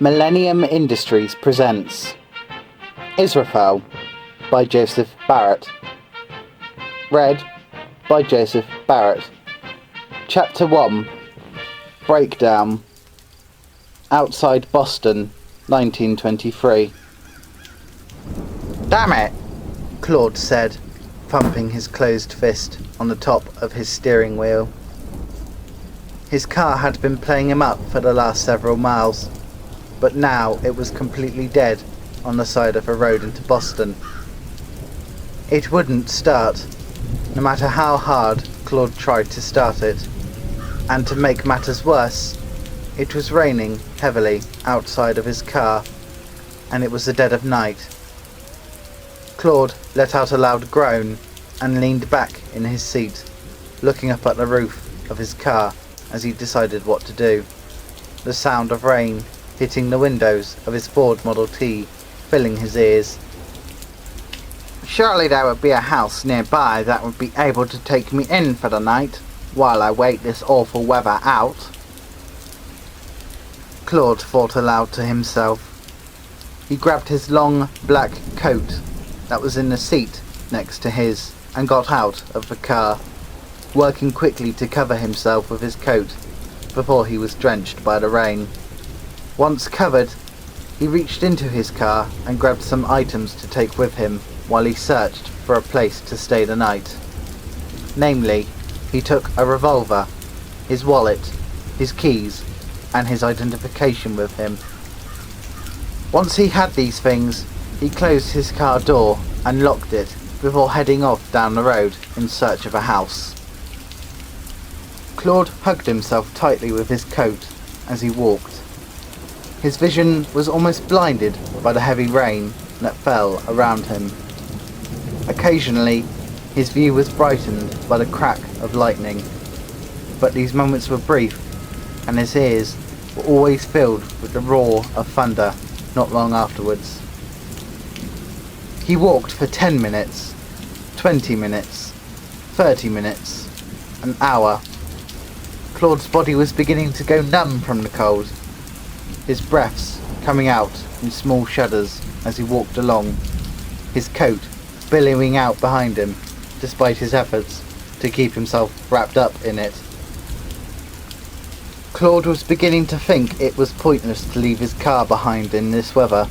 Millennium Industries presents Israphel by Joseph Barrett. Read by Joseph Barrett. Chapter 1. Breakdown. Outside Boston, 1923. "Damn it," Claude said, thumping his closed fist on the top of his steering wheel. His car had been playing him up for the last several miles, but now it was completely dead on the side of a road into Boston. It wouldn't start, no matter how hard Claude tried to start it. And to make matters worse, it was raining heavily outside of his car, and it was the dead of night. Claude let out a loud groan and leaned back in his seat, looking up at the roof of his car as he decided what to do. The sound of rain hitting the windows of his Ford Model T filling his ears. "Surely there would be a house nearby that would be able to take me in for the night while I wait this awful weather out," Claude thought aloud to himself. He grabbed his long black coat that was in the seat next to his and got out of the car, working quickly to cover himself with his coat before he was drenched by the rain. Once covered, he reached into his car and grabbed some items to take with him while he searched for a place to stay the night. Namely, he took a revolver, his wallet, his keys, and his identification with him. Once he had these things, he closed his car door and locked it before heading off down the road in search of a house. Claude hugged himself tightly with his coat as he walked. His vision was almost blinded by the heavy rain that fell around him. Occasionally, his view was brightened by the crack of lightning, but these moments were brief, and his ears were always filled with the roar of thunder not long afterwards. He walked for 10 minutes, 20 minutes, 30 minutes, an hour. Claude's body was beginning to go numb from the cold, his breaths coming out in small shudders as he walked along, his coat billowing out behind him despite his efforts to keep himself wrapped up in it. Claude was beginning to think it was pointless to leave his car behind in this weather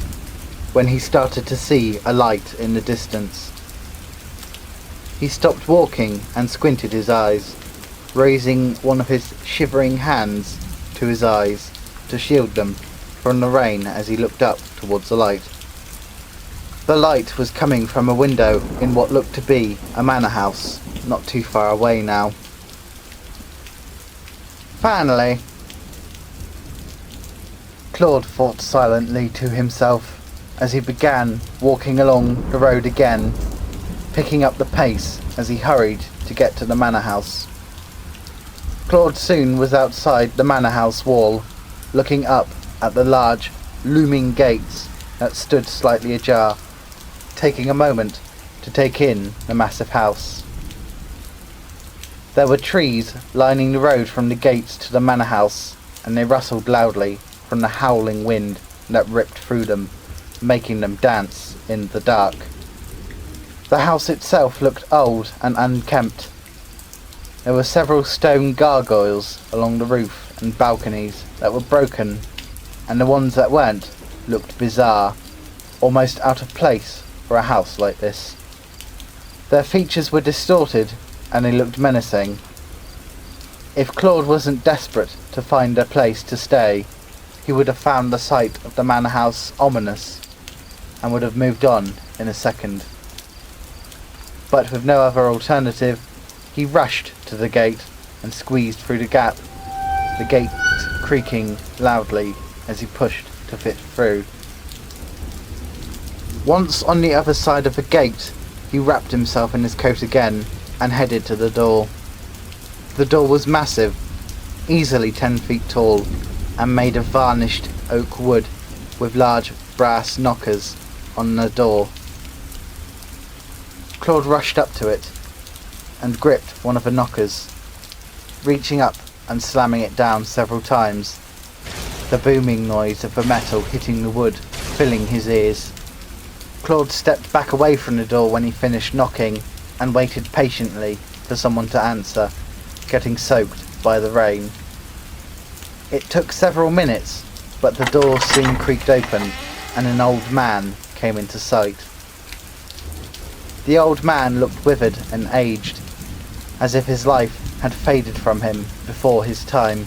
when he started to see a light in the distance. He stopped walking and squinted his eyes, raising one of his shivering hands to his eyes to shield them from the rain as he looked up towards the light. The light was coming from a window in what looked to be a manor house, not too far away now. Finally, Claude thought silently to himself as he began walking along the road again, picking up the pace as he hurried to get to the manor house. Claude soon was outside the manor house wall, looking up at the large, looming gates that stood slightly ajar, taking a moment to take in the massive house. There were trees lining the road from the gates to the manor house, and they rustled loudly from the howling wind that ripped through them, making them dance in the dark. The house itself looked old and unkempt. There were several stone gargoyles along the roof and balconies that were broken, and the ones that weren't looked bizarre, almost out of place for a house like this. Their features were distorted and they looked menacing. If Claude wasn't desperate to find a place to stay, he would have found the sight of the manor house ominous and would have moved on in a second. But with no other alternative, he rushed to the gate and squeezed through the gap, the gate creaking loudly as he pushed to fit through. Once on the other side of the gate, he wrapped himself in his coat again and headed to the door. The door was massive, easily 10 feet tall, and made of varnished oak wood with large brass knockers on the door. Claude rushed up to it and gripped one of the knockers, reaching up and slamming it down several times. the booming noise of the metal hitting the wood filling his ears. Claude stepped back away from the door when he finished knocking and waited patiently for someone to answer, getting soaked by the rain. It took several minutes, but the door soon creaked open and an old man came into sight. The old man looked withered and aged, as if his life had faded from him before his time.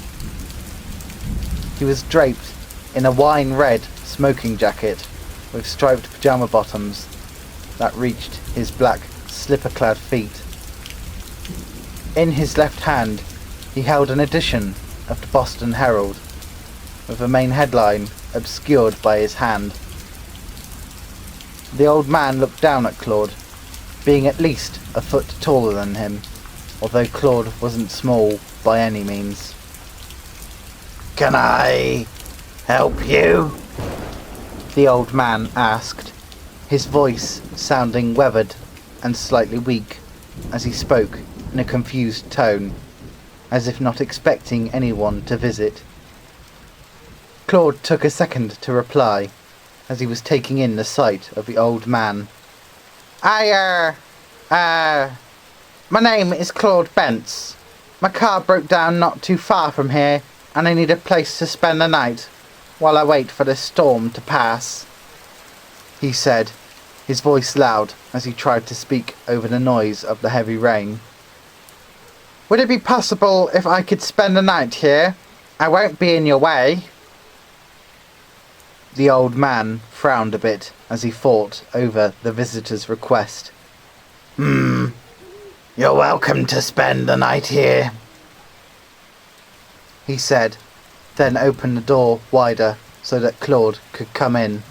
He was draped in a wine-red smoking jacket with striped pyjama bottoms that reached his black slipper-clad feet. In his left hand he held an edition of the Boston Herald, with the main headline obscured by his hand. The old man looked down at Claude, being at least a foot taller than him, although Claude wasn't small by any means. "Can I help you?" the old man asked, his voice sounding weathered and slightly weak as he spoke in a confused tone, as if not expecting anyone to visit. Claude took a second to reply, as he was taking in the sight of the old man. My name is Claude Bentz. My car broke down not too far from here, and I need a place to spend the night while I wait for this storm to pass," he said, his voice loud as he tried to speak over the noise of the heavy rain. "Would it be possible if I could spend the night here? I won't be in your way." The old man frowned a bit as he thought over the visitor's request. You're welcome to spend the night here," he said, then opened the door wider so that Claude could come in.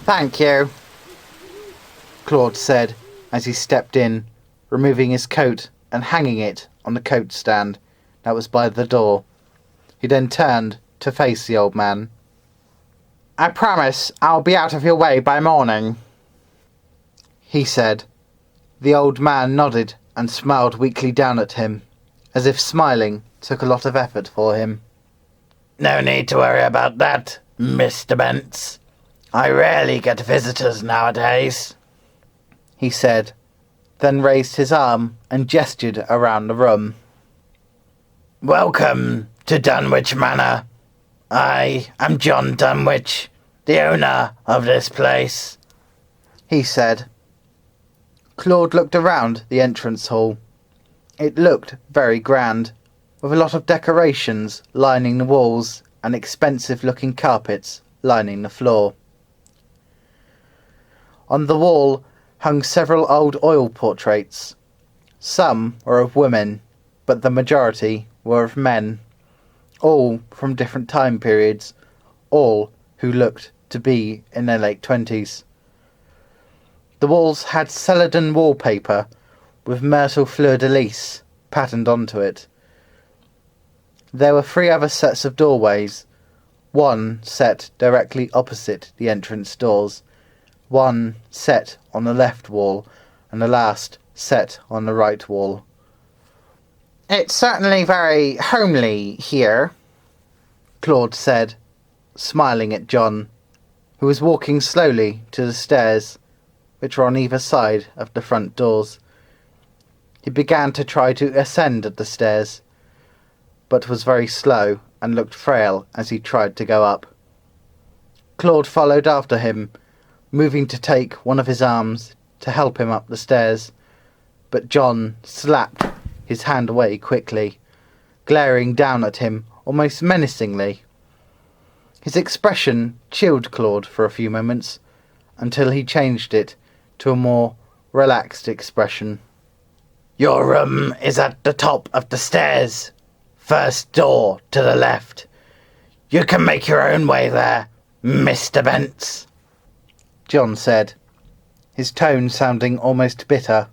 "Thank you," Claude said as he stepped in, removing his coat and hanging it on the coat stand that was by the door. He then turned to face the old man. "I promise I'll be out of your way by morning," he said. The old man nodded and smiled weakly down at him, as if smiling took a lot of effort for him. "No need to worry about that, Mr. Bentz. I rarely get visitors nowadays," he said, then raised his arm and gestured around the room. "Welcome to Dunwich Manor. I am John Dunwich, the owner of this place," he said. Claude looked around the entrance hall. It looked very grand, with a lot of decorations lining the walls and expensive-looking carpets lining the floor. On the wall hung several old oil portraits. Some were of women, but the majority were of men, all from different time periods, all who looked to be in their late 20s. The walls had celadon wallpaper with myrtle fleur-de-lis patterned onto it. There were 3 other sets of doorways, one set directly opposite the entrance doors, one set on the left wall, and the last set on the right wall. "It's certainly very homely here," Claude said, smiling at John, who was walking slowly to the stairs, which were on either side of the front doors. He began to try to ascend the stairs, but was very slow and looked frail as he tried to go up. Claude followed after him, moving to take one of his arms to help him up the stairs, but John slapped his hand away quickly, glaring down at him almost menacingly. His expression chilled Claude for a few moments, until he changed it to a more relaxed expression. "Your room is at the top of the stairs. First door to the left. You can make your own way there, Mr. Bentz," John said, his tone sounding almost bitter,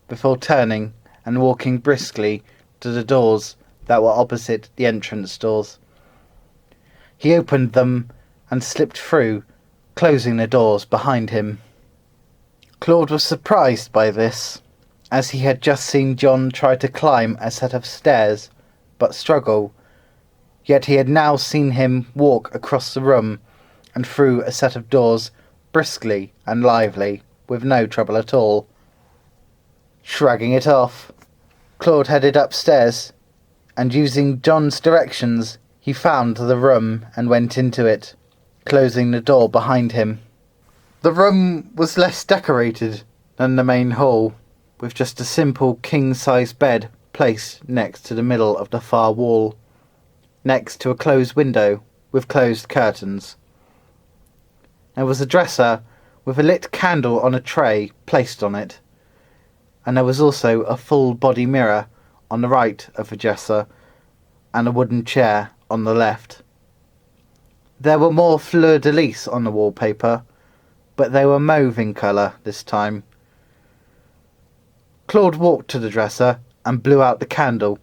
before turning and walking briskly to the doors that were opposite the entrance doors. He opened them and slipped through, closing the doors behind him. Claude was surprised by this, as he had just seen John try to climb a set of stairs, but struggle. Yet he had now seen him walk across the room and through a set of doors briskly and lively, with no trouble at all. Shrugging it off, Claude headed upstairs, and using John's directions, he found the room and went into it, closing the door behind him. The room was less decorated than the main hall, with just a simple king-size bed placed next to the middle of the far wall, next to a closed window with closed curtains. There was a dresser with a lit candle on a tray placed on it, and there was also a full-body mirror on the right of the dresser and a wooden chair on the left. There were more fleur-de-lis on the wallpaper, but they were mauve in colour this time. Claude walked to the dresser and blew out the candle,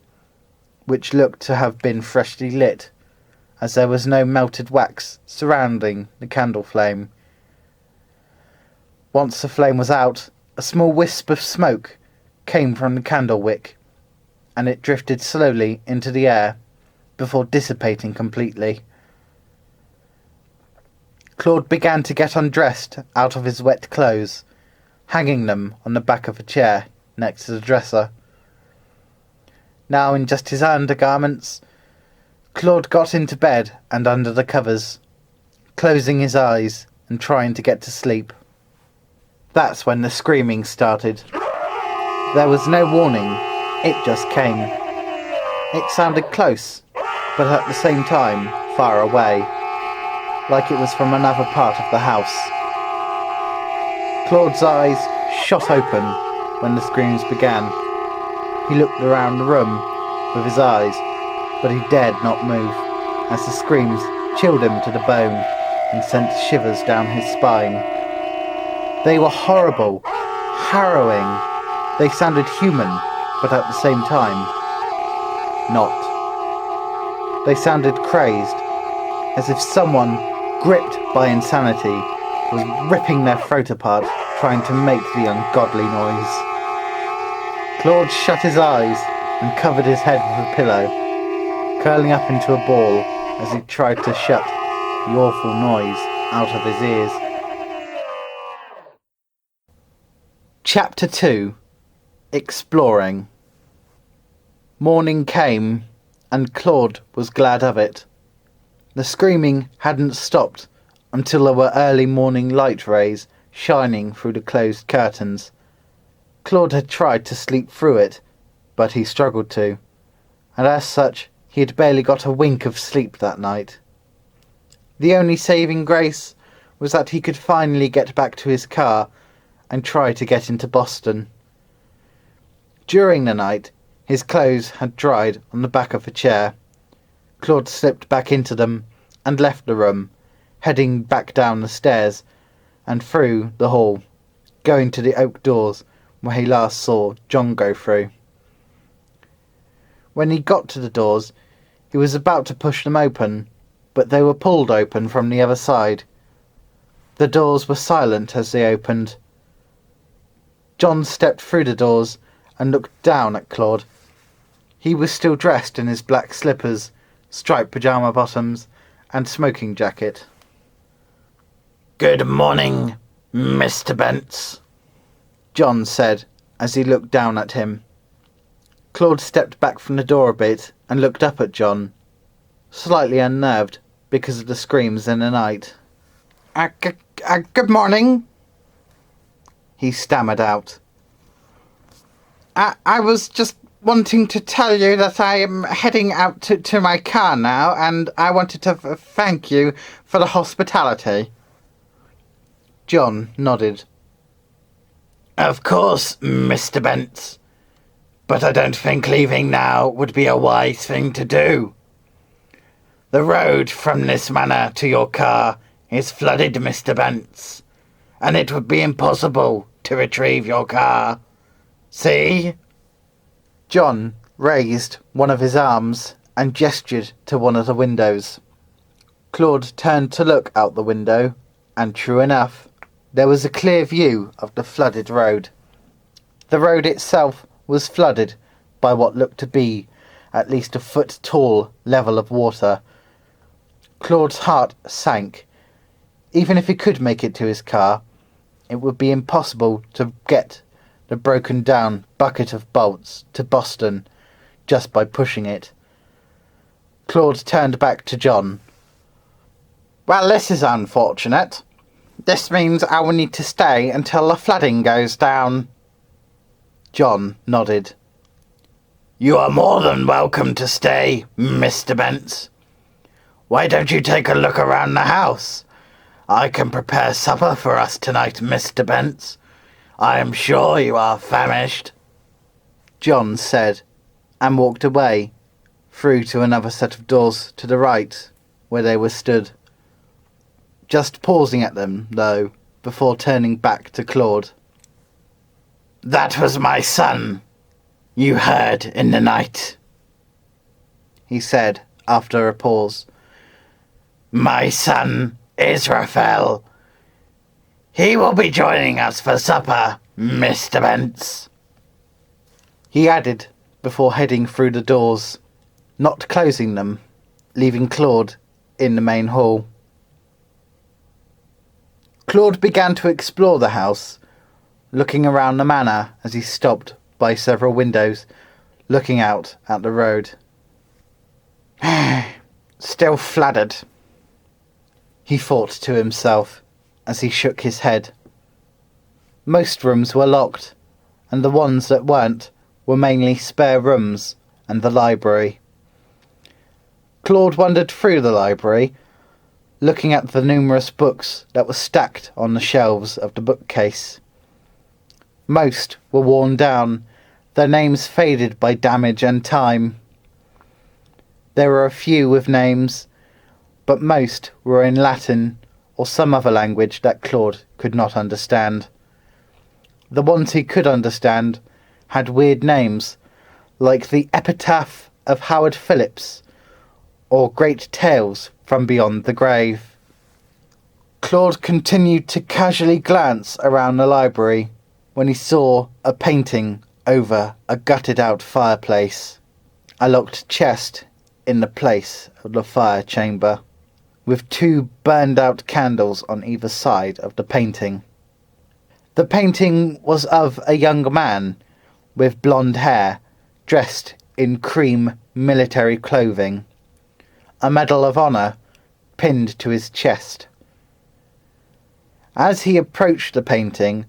which looked to have been freshly lit, as there was no melted wax surrounding the candle flame. Once the flame was out, a small wisp of smoke came from the candle wick, and it drifted slowly into the air before dissipating completely. Claude began to get undressed out of his wet clothes, hanging them on the back of a chair next to the dresser. Now in just his undergarments, Claude got into bed and under the covers, closing his eyes and trying to get to sleep. That's when the screaming started. There was no warning, it just came. It sounded close, but at the same time far away, like it was from another part of the house. Claude's eyes shot open when the screams began. He looked around the room with his eyes, but he dared not move, as the screams chilled him to the bone and sent shivers down his spine. They were horrible, harrowing. They sounded human, but at the same time, not. They sounded crazed, as if someone, gripped by insanity, was ripping their throat apart, trying to make the ungodly noise. Claude shut his eyes and covered his head with a pillow, curling up into a ball as he tried to shut the awful noise out of his ears. Chapter 2. Exploring. Morning came, and Claude was glad of it. The screaming hadn't stopped until there were early morning light rays shining through the closed curtains. Claude had tried to sleep through it, but he struggled to, and as such he had barely got a wink of sleep that night. The only saving grace was that he could finally get back to his car and try to get into Boston. During the night, his clothes had dried on the back of a chair. Claude slipped back into them and left the room, heading back down the stairs and through the hall, going to the oak doors where he last saw John go through. When he got to the doors, he was about to push them open, but they were pulled open from the other side. The doors were silent as they opened. John stepped through the doors and looked down at Claude. He was still dressed in his black slippers, striped pyjama bottoms, and smoking jacket. "Good morning, Mr. Bents," John said as he looked down at him. Claude stepped back from the door a bit and looked up at John, slightly unnerved because of the screams in the night. Good morning," he stammered out. I was just wanting to tell you that I am heading out to my car now, and I wanted to thank you for the hospitality." John nodded. "Of course, Mr. Bents. But I don't think leaving now would be a wise thing to do. The road from this manor to your car is flooded, Mr. Bents, and it would be impossible to retrieve your car. See?" John raised one of his arms and gestured to one of the windows. Claude turned to look out the window, and true enough, there was a clear view of the flooded road. The road itself was flooded by what looked to be at least a foot tall level of water. Claude's heart sank. Even if he could make it to his car, it would be impossible to get the broken down bucket of bolts to Boston just by pushing it. Claude turned back to John. Well, this is unfortunate. This means I will need to stay until the flooding goes down. John nodded. You are more than welcome to stay, Mr. Bent. Why don't you take a look around the house? I can prepare supper for us tonight, Mr. Bent. I am sure you are famished. John said, and walked away, through to another set of doors to the right, where they were stood. Just pausing at them, though, before turning back to Claude. That was my son, you heard in the night, he said after a pause. My son, Israphel. He will be joining us for supper, Mr. Bent. He added before heading through the doors, not closing them, leaving Claude in the main hall. Claude began to explore the house, looking around the manor as he stopped by several windows, looking out at the road. Still flooded, he thought to himself as he shook his head. Most rooms were locked, and the ones that weren't were mainly spare rooms and the library. Claude wandered through the library, looking at the numerous books that were stacked on the shelves of the bookcase. Most were worn down, their names faded by damage and time. There were a few with names, but most were in Latin or some other language that Claude could not understand. The ones he could understand had weird names, like the Epitaph of Howard Phillips, or Great Tales from Beyond the Grave. Claude continued to casually glance around the library when he saw a painting over a gutted-out fireplace, a locked chest in the place of the fire chamber, with 2 burned-out candles on either side of the painting. The painting was of a young man with blonde hair, dressed in cream military clothing, a Medal of Honor pinned to his chest. As he approached the painting,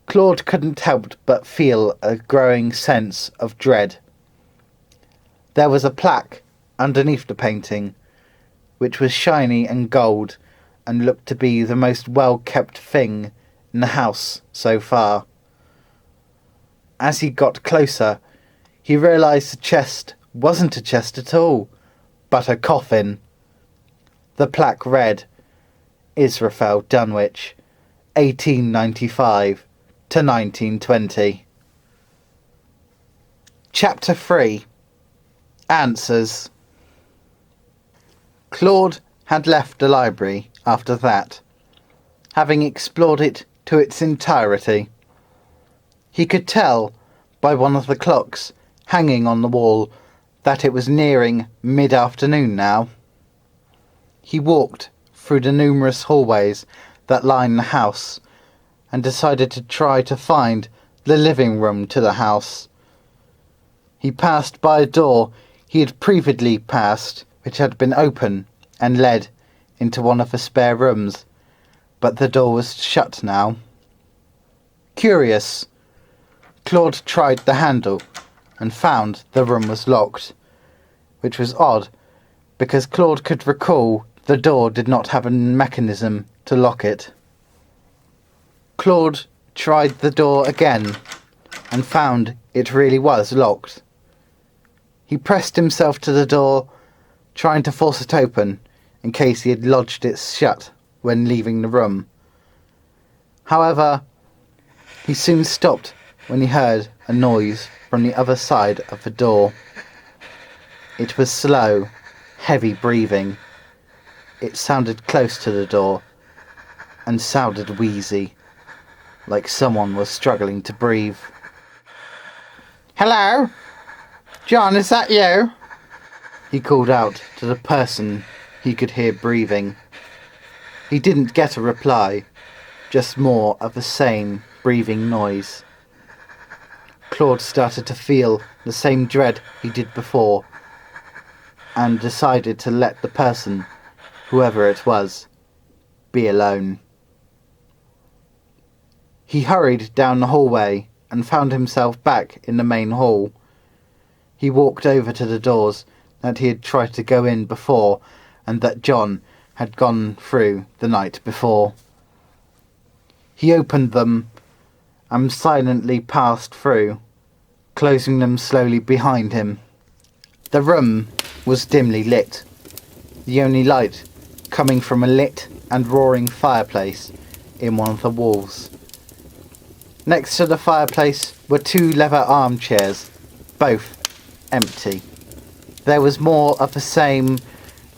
Claude couldn't help but feel a growing sense of dread. There was a plaque underneath the painting, which was shiny and gold and looked to be the most well-kept thing in the house so far. As he got closer, he realised the chest wasn't a chest at all, but a coffin. The plaque read, Israphel Dunwich, 1895 to 1920. Chapter 3. Answers. Claude had left the library after that, having explored it to its entirety. He could tell by one of the clocks hanging on the wall that it was nearing mid-afternoon now. He walked through the numerous hallways that line the house and decided to try to find the living room to the house. He passed by a door he had previously passed, which had been open and led into one of the spare rooms, but the door was shut now. Curious, Claude tried the handle and found the room was locked, which was odd because Claude could recall the door did not have a mechanism to lock it. Claude tried the door again and found it really was locked. He pressed himself to the door, trying to force it open in case he had lodged it shut when leaving the room. However, he soon stopped when he heard a noise from the other side of the door. It was slow, heavy breathing. It sounded close to the door and sounded wheezy, like someone was struggling to breathe. Hello? John, is that you? He called out to the person he could hear breathing. He didn't get a reply, just more of the same breathing noise. Claude started to feel the same dread he did before, and decided to let the person, whoever it was, be alone. He hurried down the hallway and found himself back in the main hall. He walked over to the doors that he had tried to go in before and that John had gone through the night before. He opened them and silently passed through, closing them slowly behind him. The room was dimly lit, the only light coming from a lit and roaring fireplace in one of the walls. Next to the fireplace were 2 leather armchairs, both empty. There was more of the same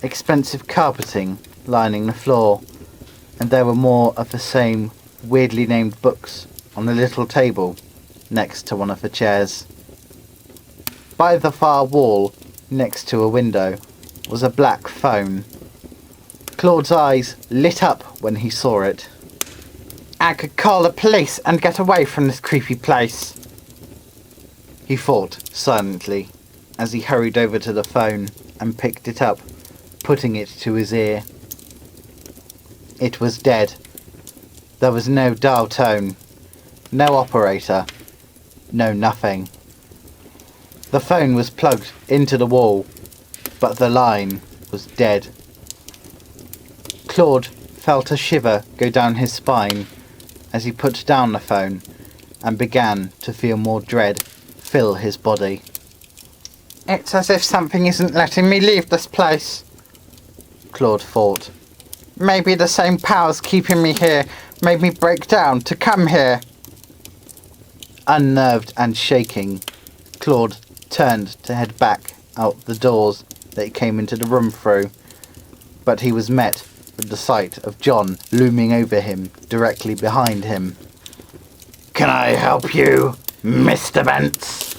expensive carpeting lining the floor, and there were more of the same weirdly named books on a little table next to one of the chairs. By the far wall, next to a window, was a black phone. Claude's eyes lit up when he saw it. I could call the police and get away from this creepy place, he thought silently as he hurried over to the phone and picked it up, putting it to his ear. It was dead. There was no dial tone, no operator, no nothing. The phone was plugged into the wall, but the line was dead. Claude felt a shiver go down his spine as he put down the phone and began to feel more dread fill his body. It's as if something isn't letting me leave this place, Claude thought. Maybe the same powers keeping me here made me break down to come here. Unnerved and shaking, Claude turned to head back out the doors that he came into the room through, but he was met with the sight of John looming over him directly behind him. Can I help you, Mr. Bents?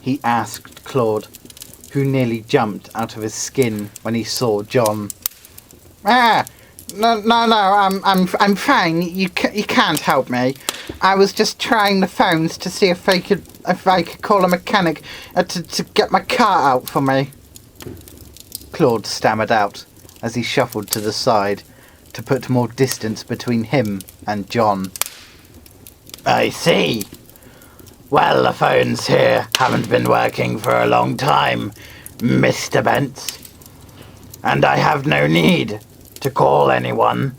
He asked Claude, who nearly jumped out of his skin when he saw John. No, I'm fine. You can't help me. I was just trying the phones to see if I could call a mechanic to get my car out for me. Claude stammered out as he shuffled to the side to put more distance between him and John. I see. Well, the phones here haven't been working for a long time, Mr. Bents. And I have no need to call anyone,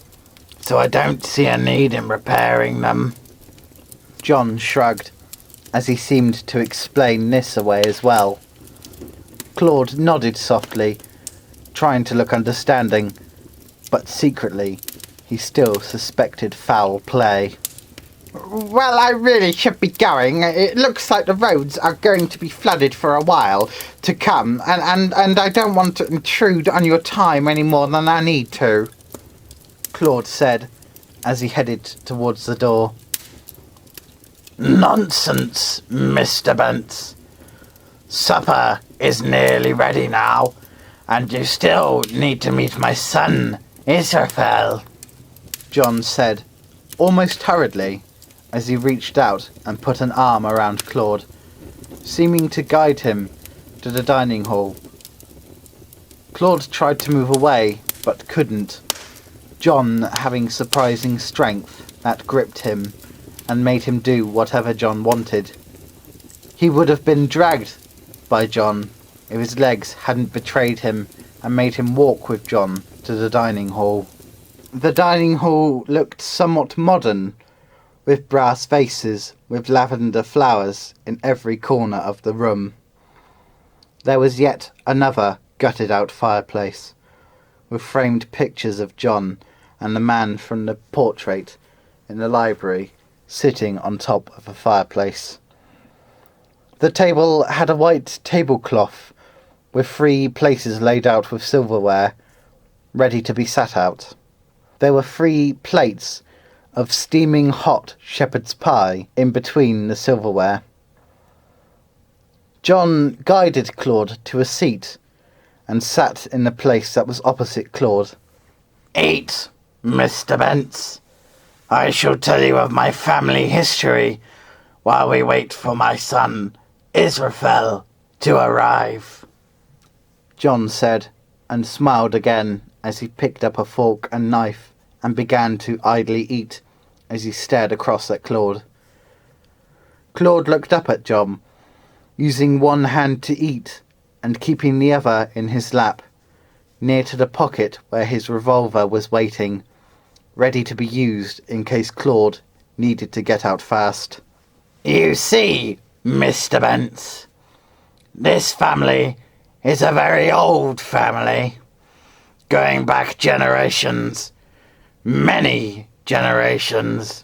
so I don't see a need in repairing them. John shrugged, as he seemed to explain this away as well. Claude nodded softly, trying to look understanding, but secretly he still suspected foul play. Well, I really should be going. It looks like the roads are going to be flooded for a while to come, and I don't want to intrude on your time any more than I need to, Claude said as he headed towards the door. Nonsense, Mr. Bents. Supper is nearly ready now, and you still need to meet my son, Israphel, John said, almost hurriedly, as he reached out and put an arm around Claude, seeming to guide him to the dining hall. Claude tried to move away, but couldn't, John having surprising strength that gripped him and made him do whatever John wanted. He would have been dragged by John if his legs hadn't betrayed him and made him walk with John to the dining hall. The dining hall looked somewhat modern, with brass vases with lavender flowers in every corner of the room. There was yet another gutted out fireplace, with framed pictures of John and the man from the portrait in the library sitting on top of a fireplace. The table had a white tablecloth with 3 places laid out with silverware, ready to be sat out. There were 3 plates of steaming hot shepherd's pie in between the silverware. John guided Claude to a seat and sat in the place that was opposite Claude. Eat, Mr. Bents. I shall tell you of my family history while we wait for my son, Israphel, to arrive. John said, and smiled again as he picked up a fork and knife and began to idly eat as he stared across at Claude. Claude looked up at John, using one hand to eat and keeping the other in his lap, near to the pocket where his revolver was waiting, ready to be used in case Claude needed to get out fast. You see, Mr. Bents, this family is a very old family, going back generations, many generations,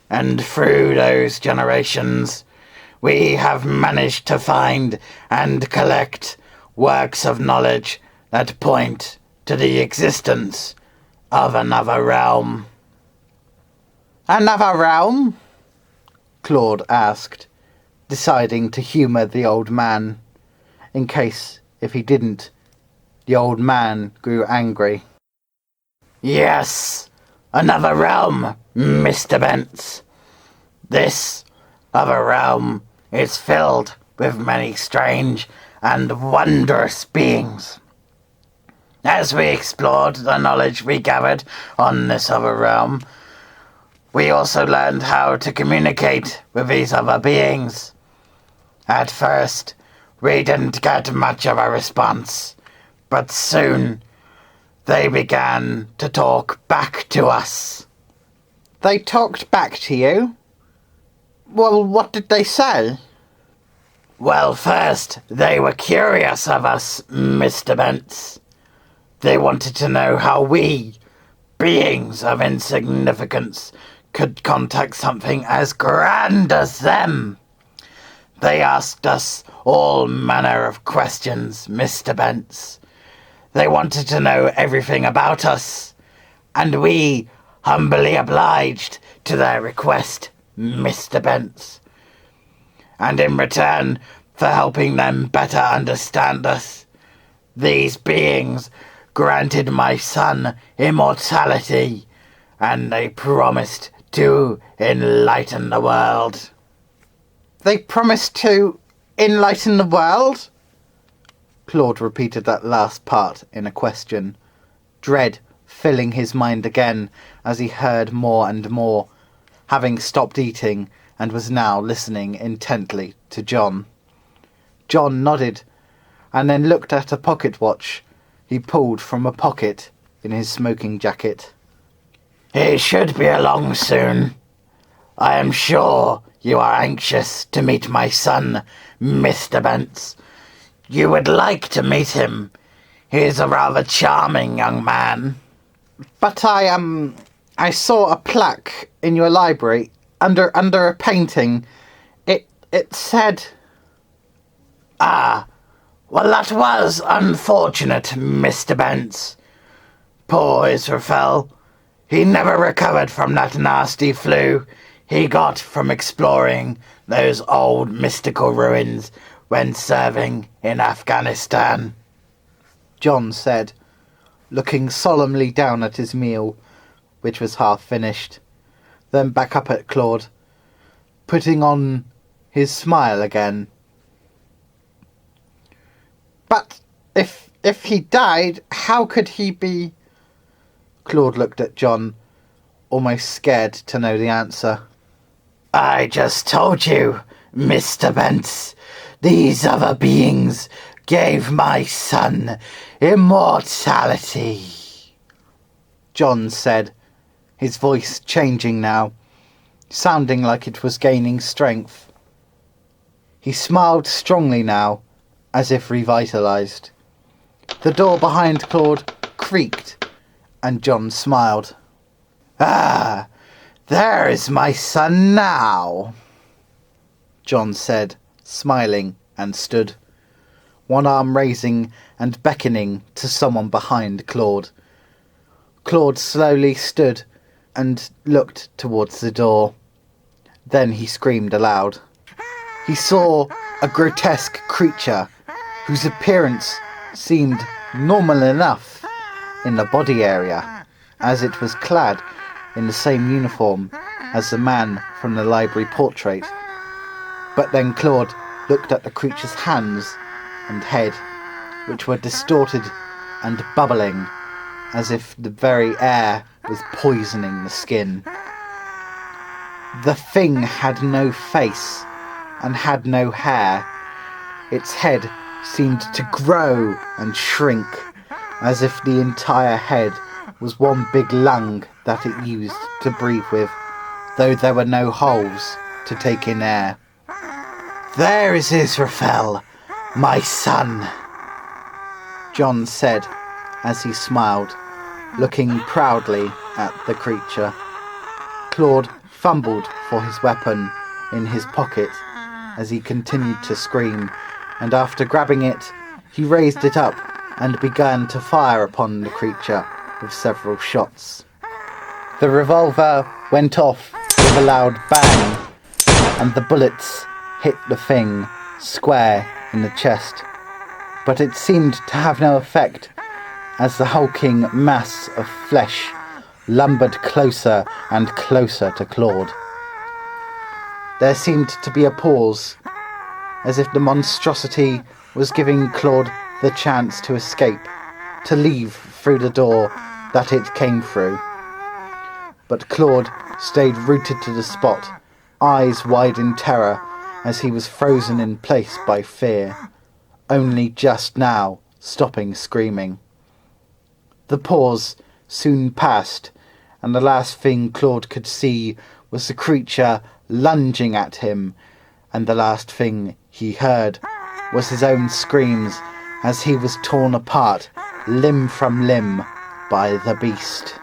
and through those generations we have managed to find and collect works of knowledge that point to the existence of another realm. Another realm? Claude asked, deciding to humour the old man, in case, if he didn't, the old man grew angry. Yes, another realm, Mr. Bents. This other realm is filled with many strange and wondrous beings. As we explored the knowledge we gathered on this other realm, we also learned how to communicate with these other beings. At first, we didn't get much of a response, but soon they began to talk back to us. They talked back to you? Well, what did they say? Well, first, they were curious of us, Mr. Bents. They wanted to know how we, beings of insignificance, could contact something as grand as them. They asked us all manner of questions, Mr. Bents. They wanted to know everything about us, and we humbly obliged to their request, Mr. Bents. And in return for helping them better understand us, these beings granted my son immortality, and they promised to enlighten the world. They promised to enlighten the world? Claude repeated that last part in a question, dread filling his mind again as he heard more and more, having stopped eating and was now listening intently to John. John nodded, and then looked at a pocket watch he pulled from a pocket in his smoking jacket. He should be along soon. I am sure you are anxious to meet my son, Mr. Bents. You would like to meet him. He is a rather charming young man. But I saw a plaque in your library under a painting. It said... Ah, well, that was unfortunate, Mr. Bents. Poor Israphel. He never recovered from that nasty flu he got from exploring those old mystical ruins when serving in Afghanistan, John said, looking solemnly down at his meal, which was half finished, then back up at Claude, putting on his smile again. But if he died, how could he be... Claude looked at John, almost scared to know the answer. I just told you, Mr. Bents. These other beings gave my son immortality, John said, his voice changing now, sounding like it was gaining strength. He smiled strongly now, as if revitalized. The door behind Claude creaked, and John smiled. Ah, there is my son now, John said, smiling, and stood, one arm raising and beckoning to someone behind Claude. Claude slowly stood and looked towards the door. Then he screamed aloud. He saw a grotesque creature whose appearance seemed normal enough in the body area, as it was clad in the same uniform as the man from the library portrait. But then Claude looked at the creature's hands and head, which were distorted and bubbling, as if the very air was poisoning the skin. The thing had no face and had no hair. Its head seemed to grow and shrink, as if the entire head was one big lung that it used to breathe with, though there were no holes to take in air. "There is Israphel, my son," John said as he smiled, looking proudly at the creature. Claude fumbled for his weapon in his pocket as he continued to scream, and after grabbing it, he raised it up and began to fire upon the creature with several shots. The revolver went off with a loud bang, and the bullets hit the thing square in the chest, but it seemed to have no effect as the hulking mass of flesh lumbered closer and closer to Claude. There seemed to be a pause, as if the monstrosity was giving Claude the chance to escape, to leave through the door that it came through. But Claude stayed rooted to the spot, eyes wide in terror, as he was frozen in place by fear, only just now stopping screaming. The pause soon passed, and the last thing Claude could see was the creature lunging at him, and the last thing he heard was his own screams as he was torn apart, limb from limb, by the beast.